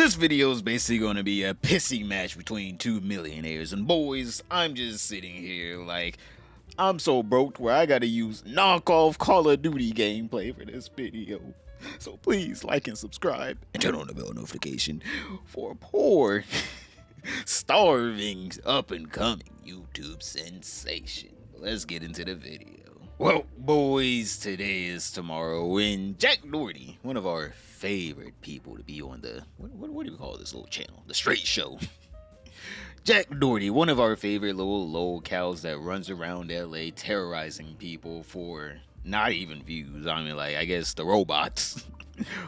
This video is basically going to be a pissing match between two millionaires, and boys, I'm just sitting here like, I'm so broke where I gotta use knockoff Call of Duty gameplay for this video. So please like and subscribe and turn on the bell notification for a poor, starving, up and coming YouTube sensation. Let's get into the video. Well, boys, today is tomorrow, and Jack Doherty, one of our favorite people to be on the, what do we call this little channel? The Straight Show. Jack Doherty, one of our favorite little lolcows that runs around LA terrorizing people for not even views. I mean, like, I guess the robots.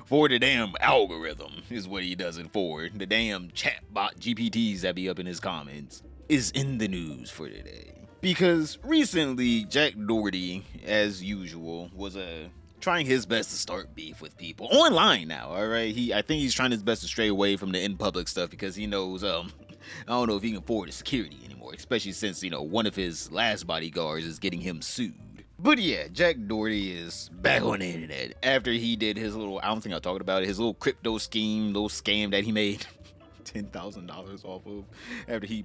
For the damn algorithm is what he does it for. The damn chatbot GPTs that be up in his comments is in the news for today. Because recently, Jack Doherty, as usual, was trying his best to start beef with people online now. All right, I think he's trying his best to stray away from the in public stuff because he knows I don't know if he can afford the security anymore, especially since one of his last bodyguards is getting him sued. But yeah, Jack Doherty is back on the internet after he did his little, I don't think I talked about it, his little crypto scheme, little scam that he made $10,000 off of after he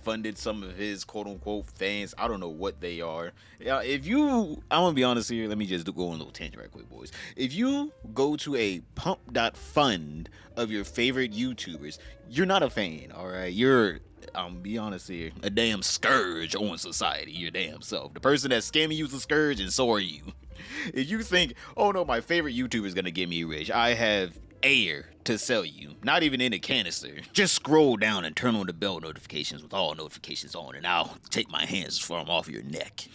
funded some of his quote-unquote fans. I don't know what they are. Yeah, I'm gonna be honest here, let me just go on a little tangent right quick, boys. If you go to a pump.fund of your favorite YouTubers, you're not a fan, all right? You're, I'm be honest here, a damn scourge on society, your damn self. The person that's scamming you is a scourge, and so are you. If you think, oh no, my favorite YouTuber is gonna get me rich, I have air to sell you, not even in a canister. Just scroll down and turn on the bell notifications with all notifications on, and I'll take my hands from off your neck.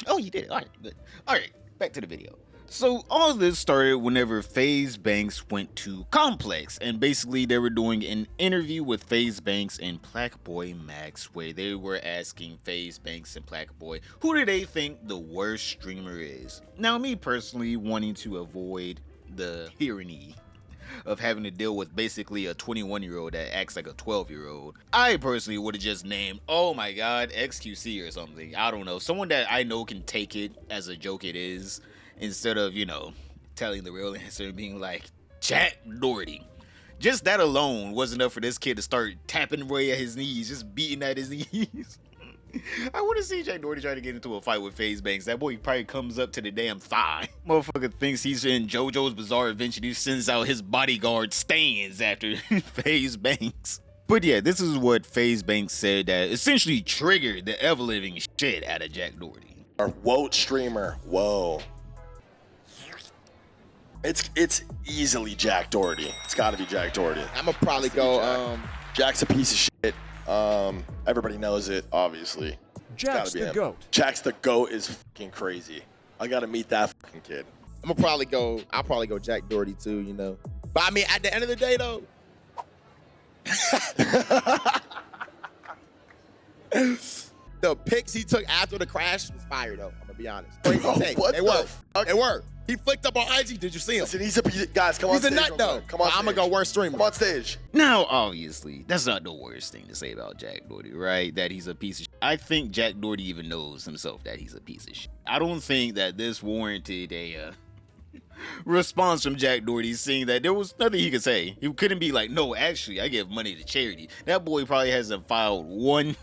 Oh, you did it. All right, good. All right, back to the video. So all this started whenever Faze Banks went to Complex, and basically they were doing an interview with Faze Banks and Plackboy Max, where they were asking Faze Banks and Plackboy who do they think the worst streamer is. Now, me personally, wanting to avoid the tyranny of having to deal with basically a 21-year-old that acts like a 12-year-old, I personally would have just named, oh my god, XQC or something. I don't know, someone that I know can take it as a joke it is, instead of, telling the real answer and being like, Jack Doherty. Just that alone was enough for this kid to start tapping away at his knees, just beating at his knees. I want to see Jack Doherty try to get into a fight with Faze Banks. That boy probably comes up to the damn thigh. Motherfucker thinks he's in JoJo's Bizarre Adventure. He sends out his bodyguard stands after Faze Banks. But yeah, this is what Faze Banks said that essentially triggered the ever-living shit out of Jack Doherty. Our woke streamer, whoa. It's easily Jack Doherty. It's got to be Jack Doherty. I'm gonna probably go. Jack's a piece of shit. Everybody knows it, obviously. Jack's the GOAT. Jack's the GOAT is fucking crazy. I gotta meet that fucking kid. I'll probably go Jack Doherty too, But I mean, at the end of the day, though, the pics he took after the crash was fire, though. I'm gonna be honest. Crazy take. They work. They work. He flicked up on IG. Did you see him? Listen, he's a piece of, guys, come on stage. He's a nut, though. Come on, I'm gonna go worst streamer. Come on stage. Now, obviously, that's not the worst thing to say about Jack Doherty, right? That he's a piece of shit. I think Jack Doherty even knows himself that he's a piece of shit. I don't think that this warranted a response from Jack Doherty, seeing that there was nothing he could say. He couldn't be like, no, actually, I give money to charity. That boy probably hasn't filed one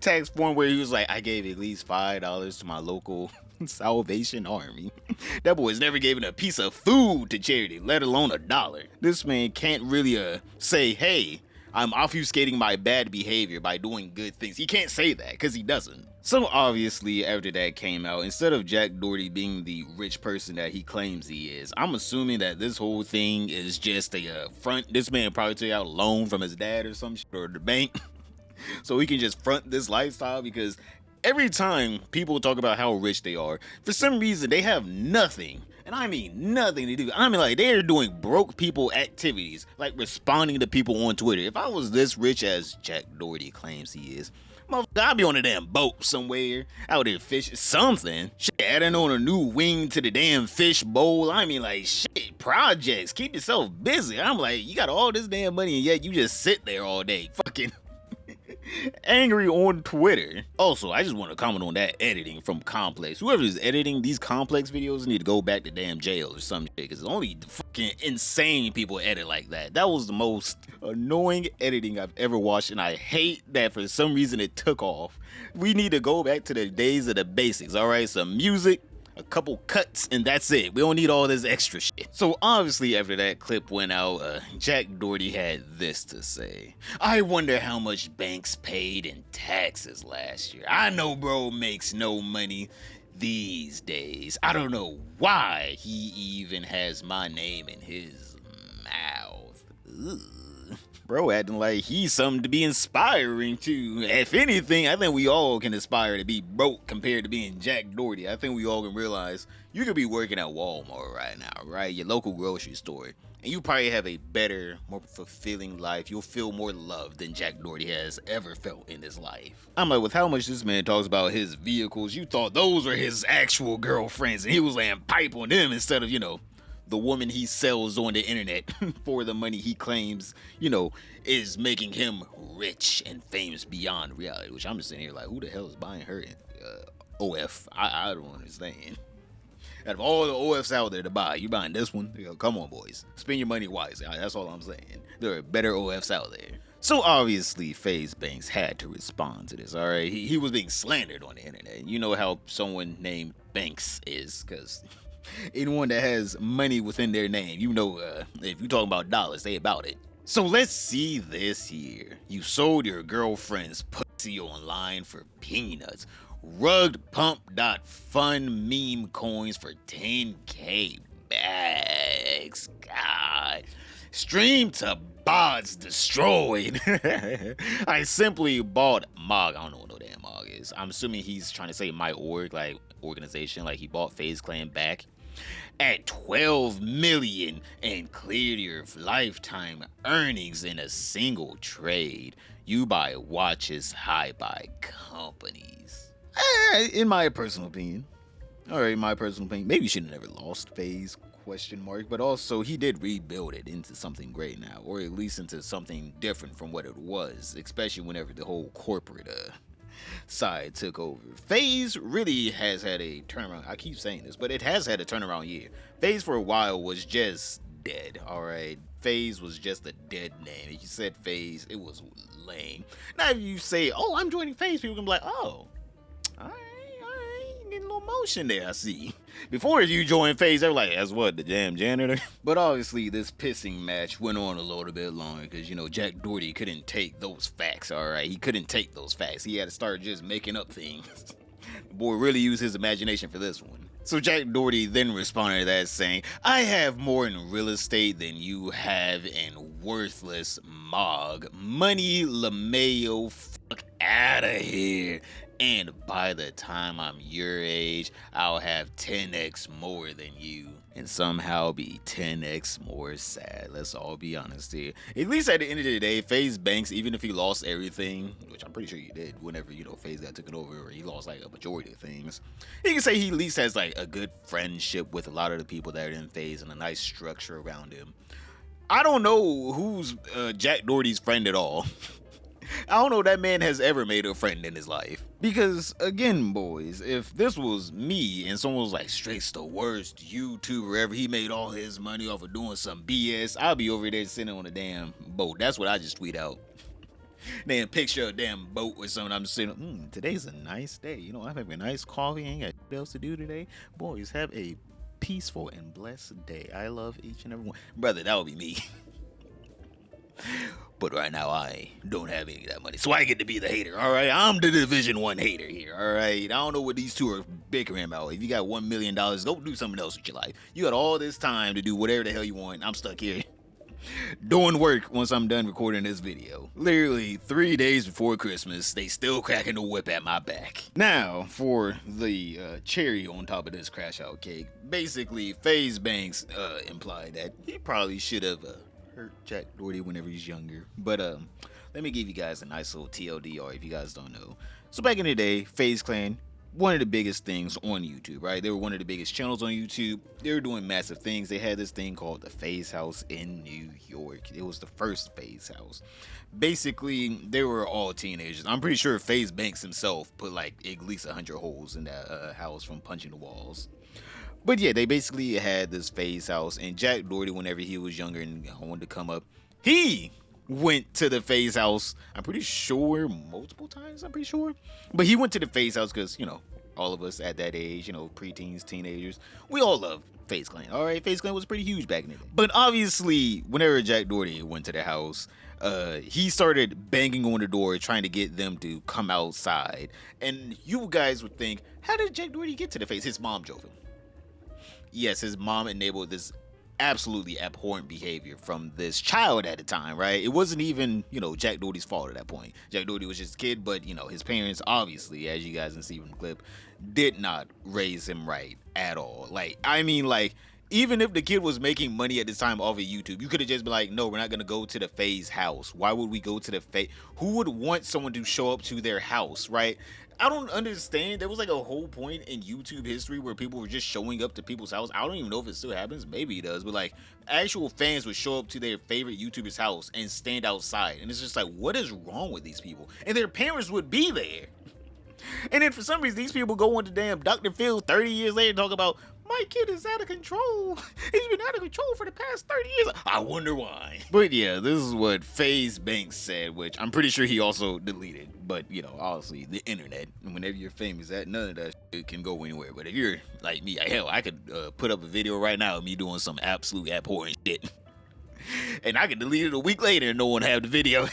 tax form where he was like, I gave at least $5 to my local Salvation Army. That boy's never given a piece of food to charity, let alone $1. This man can't really say, hey, I'm obfuscating my bad behavior by doing good things. He can't say that because he doesn't. So obviously, after that came out, instead of Jack Doherty being the rich person that he claims he is, I'm assuming that this whole thing is just a front. This man probably took out a loan from his dad or some shit, or the bank, so he can just front this lifestyle. Because every time people talk about how rich they are, for some reason they have nothing, and I mean nothing to do. I mean, like, they're doing broke people activities, like responding to people on Twitter. If I was this rich as Jack Doherty claims he is, motherfucker, I'd be on a damn boat somewhere, out there fishing, something. Shit, adding on a new wing to the damn fish bowl. I mean, like, shit, projects, keep yourself busy. I'm like, you got all this damn money and yet you just sit there all day, fucking angry on Twitter. Also, I just want to comment on that editing from Complex. Whoever is editing these Complex videos need to go back to damn jail or some shit, because only fucking insane people edit like that. That was the most annoying editing I've ever watched, and I hate that for some reason it took off. We need to go back to the days of the basics, alright? Some music, a couple cuts, and that's it. We don't need all this extra shit. So obviously after that clip went out, Jack Doherty had this to say. I wonder how much Banks paid in taxes last year. I know bro makes no money these days. I don't know why he even has my name in his mouth. Ugh. Bro acting like he's something to be inspiring to. If anything, I think we all can aspire to be broke compared to being Jack Doherty. I think we all can realize you could be working at Walmart right now, right? Your local grocery store. And you probably have a better, more fulfilling life. You'll feel more love than Jack Doherty has ever felt in his life. I'm like, with how much this man talks about his vehicles, you thought those were his actual girlfriends and he was laying pipe on them instead of, the woman he sells on the internet for the money he claims, is making him rich and famous beyond reality. Which I'm just sitting here like, who the hell is buying her OF? I don't understand. Out of all the OFs out there to buy, you buying this one? Come on, boys. Spend your money wisely. That's all I'm saying. There are better OFs out there. So obviously, Faze Banks had to respond to this, all right? He was being slandered on the internet. You know how someone named Banks is, because anyone that has money within their name, if you're talking about dollars, they about it. So let's see this here. You sold your girlfriend's pussy online for peanuts. Rugpump.fun meme coins for 10K bags. God. Stream to bots destroyed. I simply bought MOG. I don't know what no damn MOG is. I'm assuming he's trying to say my org, like organization, like he bought FaZe Clan back at 12 million and cleared your lifetime earnings in a single trade. You buy watches, I buy companies. In my personal opinion. Alright, my personal opinion. Maybe you should have never lost FaZe, ? But also he did rebuild it into something great now, or at least into something different from what it was, especially whenever the whole corporate side took over. FaZe really has had a turnaround. I keep saying this, but it has had a turnaround year. FaZe for a while was just dead, alright? FaZe was just a dead name. If you said FaZe, it was lame. Now if you say, oh, I'm joining FaZe, people can be like, oh, alright, getting a little motion there, I see. Before you joined FaZe, they were like, that's what, the damn janitor? But obviously, this pissing match went on a little bit longer because, Jack Doherty couldn't take those facts, alright? He couldn't take those facts. He had to start just making up things. The boy really used his imagination for this one. So Jack Doherty then responded to that saying, I have more in real estate than you have in worthless MOG. Money LeMayo, fuck out of here. And by the time I'm your age, I'll have 10x more than you. And somehow be 10x more sad. Let's all be honest here. At least at the end of the day, Faze Banks, even if he lost everything, which I'm pretty sure he did whenever, Faze got taken over, or he lost like a majority of things, he can say he at least has like a good friendship with a lot of the people that are in Faze and a nice structure around him. I don't know who's Jack Doherty's friend at all. I don't know if that man has ever made a friend in his life. Because, again, boys, if this was me and someone was like, Straight's the worst YouTuber ever, he made all his money off of doing some BS, I'll be over there sitting on a damn boat. That's what I just tweet out. Damn picture of a damn boat or something. I'm just saying, today's a nice day. I'm having a nice coffee. Ain't got shit else to do today. Boys, have a peaceful and blessed day. I love each and every one. Brother, that would be me. But right now, I don't have any of that money, so I get to be the hater, all right? I'm the Division 1 hater here, all right? I don't know what these two are bickering about. If you got $1 million, go do something else with your life. You got all this time to do whatever the hell you want. I'm stuck here doing work once I'm done recording this video. Literally 3 days before Christmas, they still cracking the whip at my back. Now, for the cherry on top of this crash out cake, basically, Faze Banks implied that he probably should have hurt Jack Doherty whenever he's younger. But let me give you guys a nice little TLDR if you guys don't know. So back in the day, FaZe Clan, one of the biggest things on YouTube, right? They were one of the biggest channels on YouTube. They were doing massive things. They had this thing called the Faze House in New York. It was the first Faze House. Basically, they were all teenagers. I'm pretty sure Faze Banks himself put like at least 100 holes in that house from punching the walls. But yeah, they basically had this Faze House, and Jack Doherty, whenever he was younger and wanted to come up, he went to the Faze House. I'm pretty sure multiple times. But he went to the Faze House because, you know, all of us at that age, you know, preteens, teenagers, we all love Faze Clan. All right, Faze Clan was pretty huge back in the day. But obviously, whenever Jack Doherty went to the house, he started banging on the door, trying to get them to come outside. And you guys would think, how did Jack Doherty get to the Faze? His mom drove him. Yes, his mom enabled this absolutely abhorrent behavior from this child at the time, right? It wasn't even, you know, Jack Doherty's fault at that point. Jack Doherty was just a kid, but, you know, his parents, obviously, as you guys can see from the clip, did not raise him right at all. Like, I mean, like, even if the kid was making money at this time off of YouTube, you could have just been like, no, we're not going to go to the Faze house. Why would we go to the Faze? Who would want someone to show up to their house, right? I don't understand. There was like a whole point in YouTube history where people were just showing up to people's house. I don't even know if it still happens. Maybe it does. But like actual fans would show up to their favorite YouTuber's house and stand outside. And it's just like, what is wrong with these people? And their parents would be there. And then for some reason, these people go on to damn Dr. Phil 30 years later and talk about, my kid is out of control. He's been out of control for the past 30 years. I wonder why. But yeah, this is what Faze Banks said, which I'm pretty sure he also deleted. But, you know, obviously, the internet, whenever you're famous, none of that shit can go anywhere. But if you're like me, hell, I could put up a video right now of me doing some absolute abhorrent shit. And I could delete it a week later and no one have the video.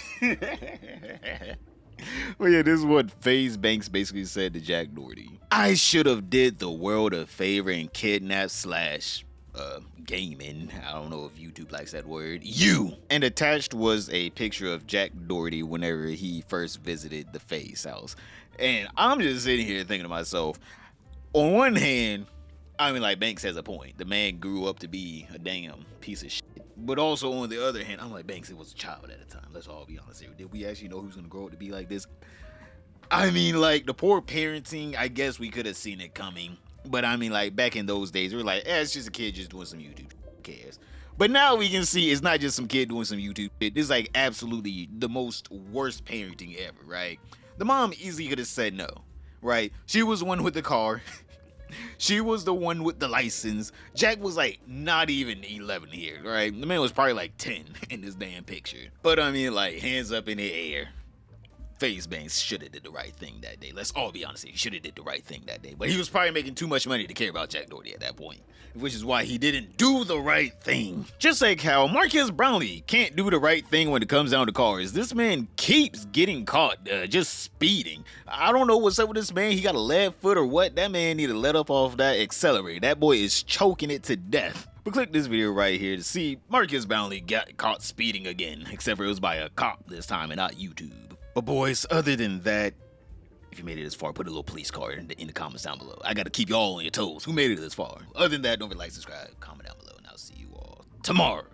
Well, yeah, this is what Faze Banks basically said to Jack Doherty. I should have did the world a favor and kidnapped / gaming. I don't know if YouTube likes that word. You. And attached was a picture of Jack Doherty whenever he first visited the Faze house. And I'm just sitting here thinking to myself, on one hand, I mean, like, Banks has a point. The man grew up to be a damn piece of shit. But also, on the other hand, I'm like, Banks, it was a child at the time. Let's all be honest here. Did we actually know who's going to grow up to be like this? I mean, like, the poor parenting, I guess we could have seen it coming. But I mean, like, back in those days, we were like, it's just a kid just doing some YouTube. Who cares? But now we can see it's not just some kid doing some YouTube shit. This is, like, absolutely the most worst parenting ever, right? The mom easily could have said no, right? She was the one with the car. She was the one with the license. Jack was like not even 11 here, right? The man was probably like 10 in this damn picture. But I mean, like, hands up in the air. Faze Banks should have did the right thing that day. Let's all be honest, he should have did the right thing that day. But he was probably making too much money to care about Jack Doherty at that point, which is why he didn't do the right thing. Just like how Marcus Brownlee can't do the right thing when it comes down to cars. This man keeps getting caught just speeding. I don't know what's up with this man. He got a lead foot or what? That man need to let up off that accelerator. That boy is choking it to death. But click this video right here to see Marcus Brownlee got caught speeding again, except for it was by a cop this time and not YouTube. But boys, other than that, if you made it this far, put a little police card in the comments down below. I gotta keep you all on your toes. Who made it this far? Other than that, don't forget to like, subscribe, comment down below, and I'll see you all tomorrow.